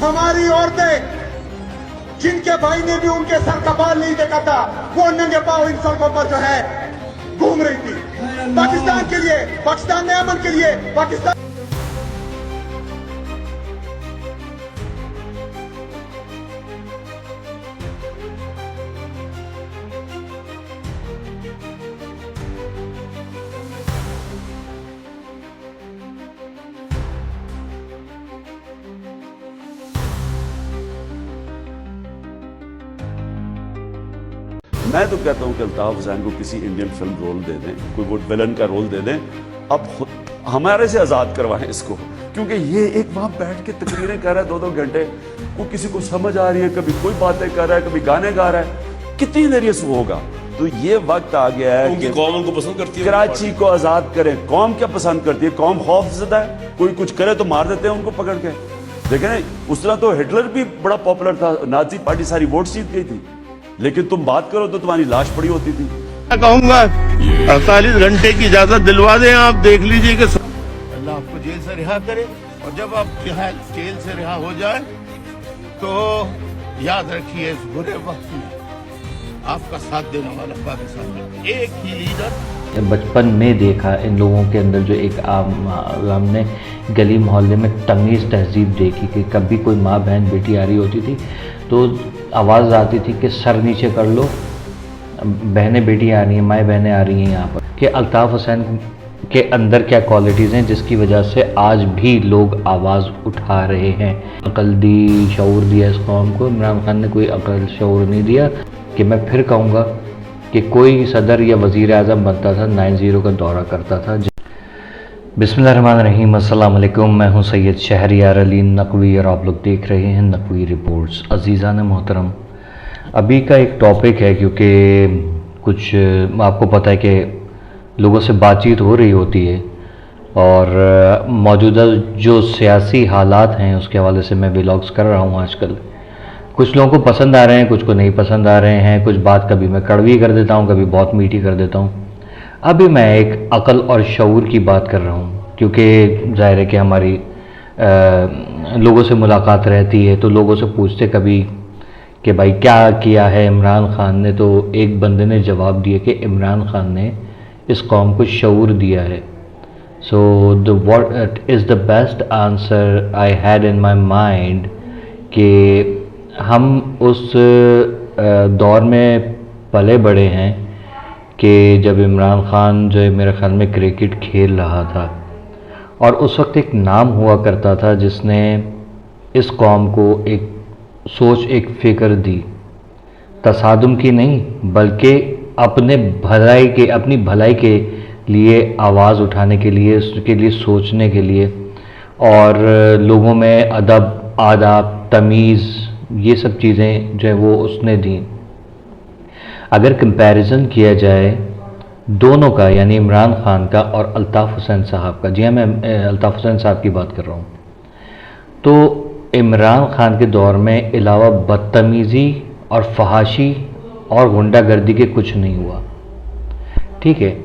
हमारी औरतें जिनके भाई ने भी उनके सर का बाल नहीं देखा था, वो नंगे पांव इन सड़कों पर जो है घूम रही थी। पाकिस्तान के लिए, पाकिस्तान में अमन के लिए, पाकिस्तान मैं तो कहता हूँ कि अल्ताफ हुसैन को किसी इंडियन फिल्म रोल दे दें, कोई वो विलन का रोल दे दें, अब हमारे से आज़ाद करवाएं इसको, क्योंकि ये एक वहाँ बैठ के तकरीरें कर रहा है 2-2 घंटे, को किसी को समझ आ रही है, कभी कोई बातें कर रहा है, कभी गाने गा रहा है, कितनी देर ये होगा। तो ये वक्त आ गया है कि कौम उनको पसंद करती है, कराची को आज़ाद करें। कौम क्या पसंद करती है? कौम खौफजदा है, कोई कुछ करे तो मार देते हैं उनको पकड़ के। देखें उस तरह तो हिटलर भी बड़ा पॉपुलर था, नाजी पार्टी सारी वोट जीत गई थी, लेकिन तुम बात करो तो तुम्हारी लाश पड़ी होती थी। मैं कहूँगा 48 घंटे की इजाजत दिलवा दें, आप देख लीजिए कि अल्लाह आपको जेल से रिहा करे, और जब आप जेल से रिहा हो जाए तो याद रखिए इस बुरे वक्त में आपका साथ देने वाला पाकिस्तान में एक ही लीडर। बचपन में देखा इन लोगों के अंदर जो एक हमने गली मोहल्ले में तमीज़ तहजीब देखी कि कभी कोई माँ बहन बेटी आ रही होती थी तो आवाज़ आती थी कि सर नीचे कर लो, बहनें बेटी आ रही हैं, माएँ बहनें आ रही हैं यहाँ पर। कि अल्ताफ़ हुसैन के अंदर क्या क्वालिटीज़ हैं जिसकी वजह से आज भी लोग आवाज़ उठा रहे हैं। अकल दी, शऊर दिया इस कौम को, इमरान खान ने कोई अकल शऊर नहीं दिया। कि मैं फिर कहूँगा कि कोई सदर या वज़ीर आज़म बनता था 90 का दौरा करता था। बिस्मिल्लाहिर्रहमानिर्रहीम, अस्सलाम वालेकुम। मैं हूँ सैयद शहरियार अली नकवी और आप लोग देख रहे हैं नकवी रिपोर्ट्स। अज़ीज़ान मोहतरम, अभी का एक टॉपिक है क्योंकि कुछ आपको पता है कि लोगों से बातचीत हो रही होती है और मौजूदा जो सियासी हालात हैं उसके हवाले से मैं व्लॉग्स कर रहा हूँ आजकल। कुछ लोगों को पसंद आ रहे हैं, कुछ को नहीं पसंद आ रहे हैं। कुछ बात कभी मैं कड़वी कर देता हूँ, कभी बहुत मीठी कर देता हूँ। अभी मैं एक अकल और शऊर की बात कर रहा हूँ क्योंकि ज़ाहिर है कि हमारी लोगों से मुलाकात रहती है तो लोगों से पूछते कभी कि भाई क्या किया है इमरान खान ने, तो एक बंदे ने जवाब दिया कि इमरान खान ने इस कौम को शऊर दिया है। So what is the best answer I had in my mind कि हम उस दौर में पले बड़े हैं कि जब इमरान खान जो है मेरे ख्याल में क्रिकेट खेल रहा था और उस वक्त एक नाम हुआ करता था जिसने इस कौम को एक सोच, एक फ़िक्र दी, तसादुम की नहीं बल्कि अपनी भलाई के लिए आवाज़ उठाने के लिए, उसके लिए सोचने के लिए, और लोगों में अदब, आदाब, तमीज़, ये सब चीज़ें जो है वो उसने दी। अगर कंपैरिजन किया जाए दोनों का, यानी इमरान खान का और अल्ताफ़ हुसैन साहब का, जी हाँ मैं अल्ताफ़ हुसैन साहब की बात कर रहा हूँ, तो इमरान खान के दौर में अलावा बदतमीज़ी और फहाशी और गुंडागर्दी के कुछ नहीं हुआ। ठीक है,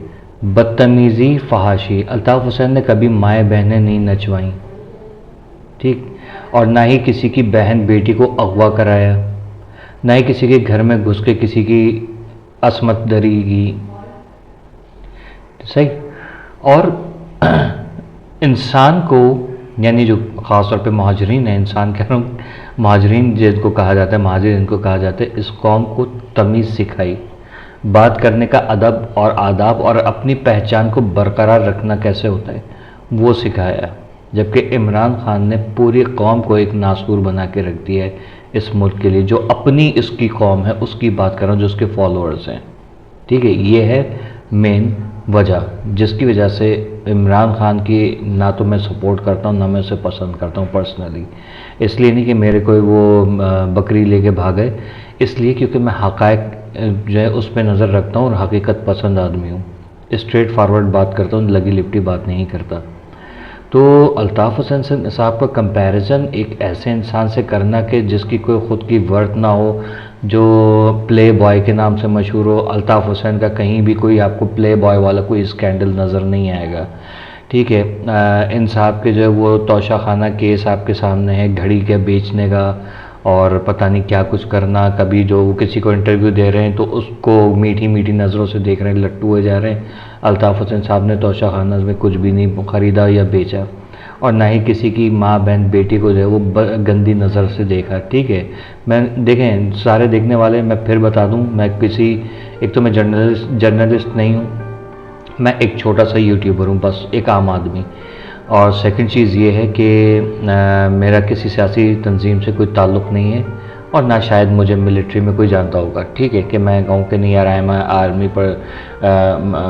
बदतमीज़ी, फहाशी, अल्ताफ़ हुसैन ने कभी माएँ बहनें नहीं नचवाईं, ठीक, और ना ही किसी की बहन बेटी को अगवा कराया, ना ही किसी के घर में घुस के किसी की असमत दरी की, सही। और इंसान को, यानी जो ख़ास तौर पे महाजरीन है, इंसान कह रहा हूँ, महाजरीन जिनको कहा जाता है, महाजिर इनको कहा जाता है, इस कौम को तमीज़ सिखाई, बात करने का अदब और आदाब और अपनी पहचान को बरकरार रखना कैसे होता है वो सिखाया। जबकि इमरान खान ने पूरी कौम को एक नासूर बना के रख दिया है इस मुल्क के लिए। जो अपनी इसकी कौम है उसकी बात कर रहा हूँ, जो उसके फॉलोअर्स हैं, ठीक है। ये है मेन वजह जिसकी वजह से इमरान खान की ना तो मैं सपोर्ट करता हूँ ना मैं उसे पसंद करता हूँ पर्सनली। इसलिए नहीं कि मेरे कोई वो बकरी लेके भागे, इसलिए क्योंकि मैं हक़ाइक़ जो है उस पर नज़र रखता हूँ और हकीकत पसंद आदमी हूँ। स्ट्रेट फारवर्ड बात करता हूँ, लगी लिपटी बात नहीं करता। तो अल्ताफ़ हुसैन साहब का कंपैरिजन एक ऐसे इंसान से करना कि जिसकी कोई ख़ुद की वर्थ ना हो, जो प्ले बॉय के नाम से मशहूर हो। अल्ताफ़ हुसैन का कहीं भी कोई आपको प्ले बॉय वाला कोई स्कैंडल नज़र नहीं आएगा ठीक है। इन साहब के जो है वो तोशा खाना केस आपके सामने है, घड़ी के बेचने का और पता नहीं क्या कुछ करना। कभी जो वो किसी को इंटरव्यू दे रहे हैं तो उसको मीठी मीठी नज़रों से देख रहे हैं, लट्टू हुए जा रहे हैं। अल्ताफ़ हुसैन साहब ने तोशा खाना में कुछ भी नहीं ख़रीदा या बेचा, और ना ही किसी की माँ बहन बेटी को जो है वो गंदी नज़र से देखा। ठीक है, मैं देखें सारे देखने वाले, मैं फिर बता दूं, मैं किसी, एक तो मैं जर्नलिस्ट नहीं हूँ, मैं एक छोटा सा यूट्यूबर हूँ, बस एक आम आदमी। और सेकंड चीज़ ये है कि मेरा किसी सियासी तंजीम से कोई ताल्लुक़ नहीं है, और ना शायद मुझे मिलिट्री में कोई जानता होगा। ठीक है, कि मैं कहूँ कि नहीं यार आई एम आर्मी पर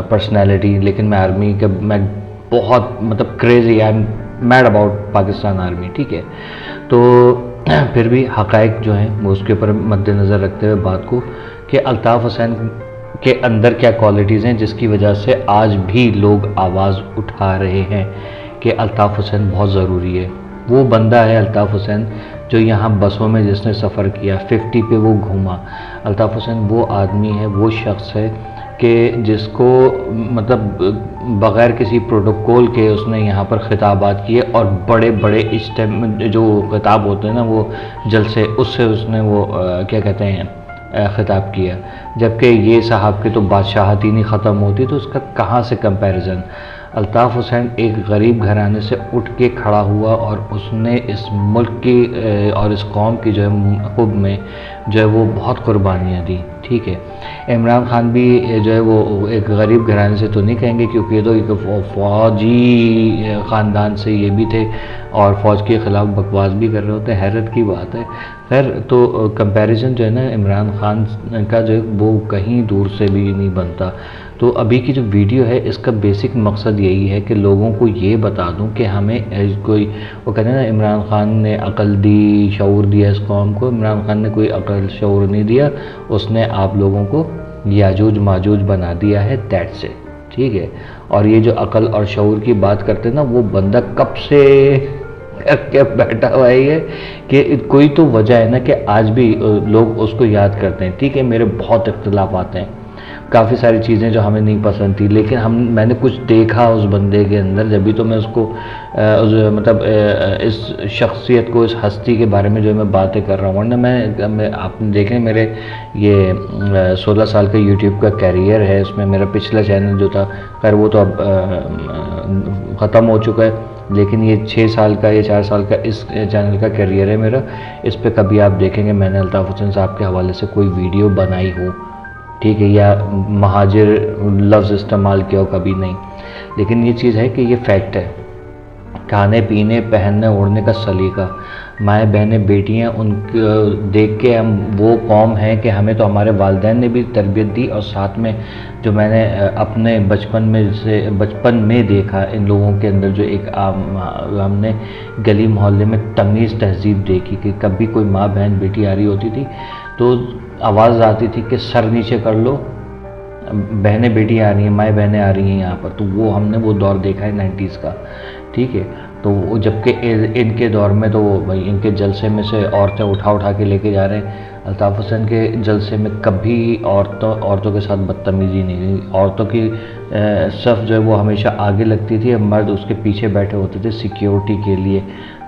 पर्सनैलिटी, लेकिन मैं आर्मी का मैं बहुत मतलब crazy, I am mad about Pakistan army. ठीक है, तो फिर भी हक़ाइक़ जो हैं वो उसके ऊपर मद्देनज़र रखते हुए बात को कि अल्ताफ़ हुसैन के अंदर क्या क्वालिटीज़ हैं जिसकी वजह से आज भी लोग आवाज़ उठा रहे हैं कि अल्ताफ़ हुसैन बहुत ज़रूरी है। वो बंदा है अल्ताफ़ हुसैन जो यहाँ बसों में जिसने सफ़र किया, 50 पे वो घूमा। अल्ताफ़ हुसैन वो आदमी है, वो शख्स है कि जिसको मतलब बग़ैर किसी प्रोटोकॉल के उसने यहाँ पर ख़िताबात किए, और बड़े बड़े इज्तिमा जो ख़िताब होते हैं ना वो जलसे, उससे उसने वो क्या कहते हैं ख़िताब किया। जबकि ये साहब की तो बादशाहत ही नहीं ख़त्म होती, तो उसका कहाँ से कंपैरिजन। अल्ताफ़ हुसैन एक गरीब घराने से उठ के खड़ा हुआ और उसने इस मुल्क की और इस कौम की जो है खुद में जो है वो बहुत कुर्बानियाँ दी। ठीक है, इमरान खान भी जो है वो एक गरीब घराने से तो नहीं कहेंगे, क्योंकि ये तो एक फ़ौजी ख़ानदान से ये भी थे और फ़ौज के ख़िलाफ़ बकवास भी कर रहे होते हैं, हैरत की बात है। खैर, तो कंपैरिजन जो है ना इमरान खान का जो है वो कहीं दूर से भी नहीं बनता। तो अभी की जो वीडियो है इसका बेसिक मकसद यही है कि लोगों को ये बता दूं कि हमें कोई, वो कहते हैं ना इमरान खान ने अकल दी, शऊर दिया इस कौम को। इमरान खान ने कोई अकल शऊर नहीं दिया, उसने आप लोगों को याजूज माजूज बना दिया है, दैट्स इट। ठीक है, और ये जो अकल और शऊर की बात करते हैं ना, वो बंदा कब से क्या बैठा हुआ है कि कोई तो वजह है ना कि आज भी लोग उसको याद करते हैं। ठीक है, मेरे बहुत इख्तिलाफ आते हैं, काफ़ी सारी चीज़ें जो हमें नहीं पसंद थी, लेकिन मैंने कुछ देखा उस बंदे के अंदर, जब भी तो मैं उसको मतलब इस शख्सियत को, इस हस्ती के बारे में जो मैं बातें कर रहा हूँ। वरना मैं आपने देखें मेरे ये 16 साल का यूट्यूब का कैरियर है, उसमें मेरा पिछला चैनल जो था, खैर वो तो अब ख़त्म हो चुका है, लेकिन ये 6 साल का, ये 4 साल का इस चैनल का कैरियर है मेरा। इस पे कभी आप देखेंगे मैंने अल्ताफ़ हुसैन साहब के हवाले से कोई वीडियो बनाई हो, ठीक है, या महाजिर लफ्ज़ इस्तेमाल किया हो, कभी नहीं। लेकिन ये चीज़ है कि ये फैक्ट है, खाने पीने पहनने ओढ़ने का सलीका, माएँ बहनें बेटियाँ, उनको देख के हम वो कौम है कि हमें तो हमारे वालिदैन ने भी तरबियत दी, और साथ में जो मैंने अपने बचपन में देखा इन लोगों के अंदर जो एक हमने गली मोहल्ले में तमीज़ तहज़ीब देखी कि कभी कोई माँ बहन बेटी आ रही होती थी तो आवाज़ आती थी कि सर नीचे कर लो, बहनें बेटी आ रही हैं, माएँ बहनें आ रही हैं यहाँ पर। तो वो हमने वो दौर देखा है 90s का। ठीक है, तो वो जबकि इनके दौर में तो भाई इनके जलसे में से औरतें उठा के लेके जा रहे हैं। अल्ताफ़ हुसैन के जलसे में कभी औरतों के साथ बदतमीज़ी नहीं हुई। औरतों की सफ़ जो है वो हमेशा आगे लगती थी, मर्द उसके पीछे बैठे होते थे सिक्योरिटी के लिए,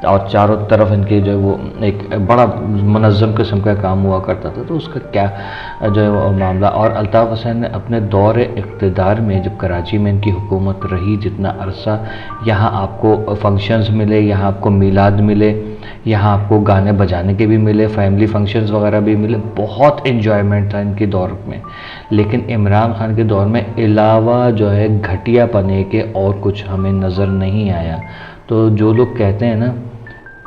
और चारों तरफ इनके जो है वो एक बड़ा मुनज़्ज़म किस्म का काम हुआ करता था। तो उसका क्या जो है वो मामला। और अल्ताफ़ हुसैन ने अपने दौर इक़्तिदार में जब कराची में इनकी हुकूमत रही, जितना अरसा यहाँ आपको फंक्शंस मिले, यहाँ आपको मिलाद मिले, यहाँ आपको गाने बजाने के भी मिले, फैमिली फंक्शंस वगैरह भी मिले, बहुत इन्जॉयमेंट था इनके दौर में। लेकिन इमरान खान के दौर में अलावा जो है घटिया पने के और कुछ हमें नज़र नहीं आया। तो जो लोग कहते हैं ना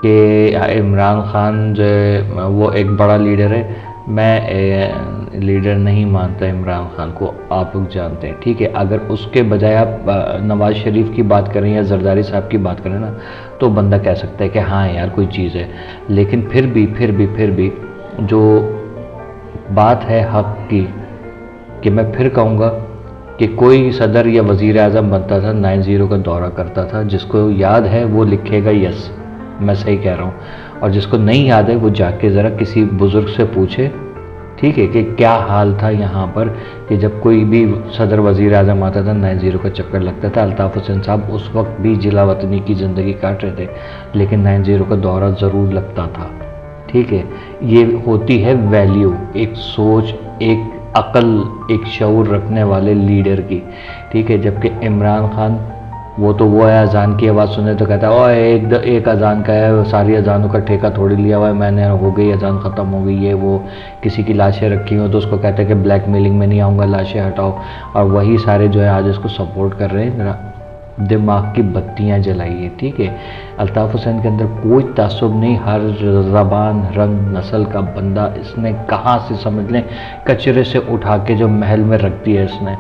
कि इमरान खान जो है वो एक बड़ा लीडर है, मैं लीडर नहीं मानता इमरान खान को, आप लोग जानते हैं। ठीक है, अगर उसके बजाय आप नवाज़ शरीफ की बात करें या जरदारी साहब की बात करें ना, तो बंदा कह सकता है कि हाँ यार कोई चीज़ है। लेकिन फिर भी जो बात है हक़ की, कि मैं फिर कहूँगा कि कोई सदर या वज़ीर आज़म बनता था 90 का दौरा करता था, जिसको याद है वो लिखेगा यस, मैं सही कह रहा हूँ, और जिसको नहीं याद है वो जाके ज़रा किसी बुज़ुर्ग से पूछे ठीक है, कि क्या हाल था यहाँ पर कि जब कोई भी सदर वज़ीर आज़म आता था 9-0 का चक्कर लगता था। अल्ताफ़ हुसैन साहब उस वक्त भी जिला वतनी की ज़िंदगी काट रहे थे, लेकिन 9-0 का दौरा ज़रूर लगता था। ठीक है, ये होती है वैल्यू, एक सोच, एक अक्ल, एक शऊर रखने वाले लीडर की। ठीक है, जबकि इमरान खान वो है अजान की आवाज़ सुने तो कहता है ओए एक अजान का है, सारी अजानों का ठेका थोड़ी लिया हुआ है मैंने, हो गई अजान ख़त्म हो गई, ये वो। किसी की लाशें रखी हो तो उसको कहते हैं कि ब्लैकमेलिंग में नहीं आऊँगा, लाशें हटाओ। और वही सारे जो है आज इसको सपोर्ट कर रहे हैं। दिमाग की बत्तियाँ जलाइए। ठीक है, अल्ताफ़ हुसैन के अंदर कोई तासुब नहीं, हर ज़बान, रंग, नस्ल का बंदा इसने कहाँ से समझ लें कचरे से उठा के जो महल में रख दिया इसने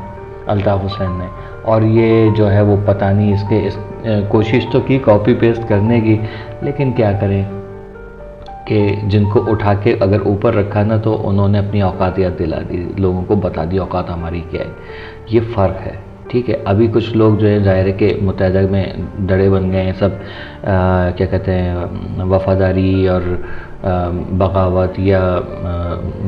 अल्ताफ़ हुसैन ने। और ये जो है वो पता नहीं इसके कोशिश तो की कॉपी पेस्ट करने की, लेकिन क्या करें कि जिनको उठा के अगर ऊपर रखा ना तो उन्होंने अपनी औकात याद दिला दी, लोगों को बता दी औकात हमारी क्या है। ये फ़र्क है। ठीक है, अभी कुछ लोग जो है ज़ाहिर है कि मुत्तहदा में दड़े बन गए हैं सब, क्या कहते हैं, वफ़ादारी और बगावत या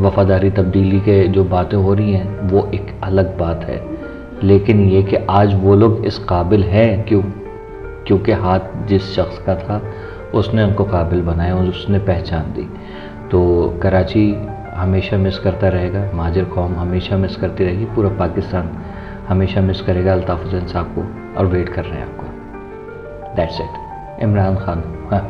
वफ़ादारी तब्दीली के जो बातें हो रही हैं वो एक अलग बात है। लेकिन ये कि आज वो लोग इस काबिल हैं क्योंकि हाथ जिस शख्स का था उसने उनको काबिल बनाया और उसने पहचान दी। तो कराची हमेशा मिस करता रहेगा, महाजिर कौम हमेशा मिस करती रहेगी, पूरा पाकिस्तान हमेशा मिस करेगा अल्ताफ़ हुसैन साहब को, और वेट कर रहे हैं आपको। That's it. इमरान खान, हाँ।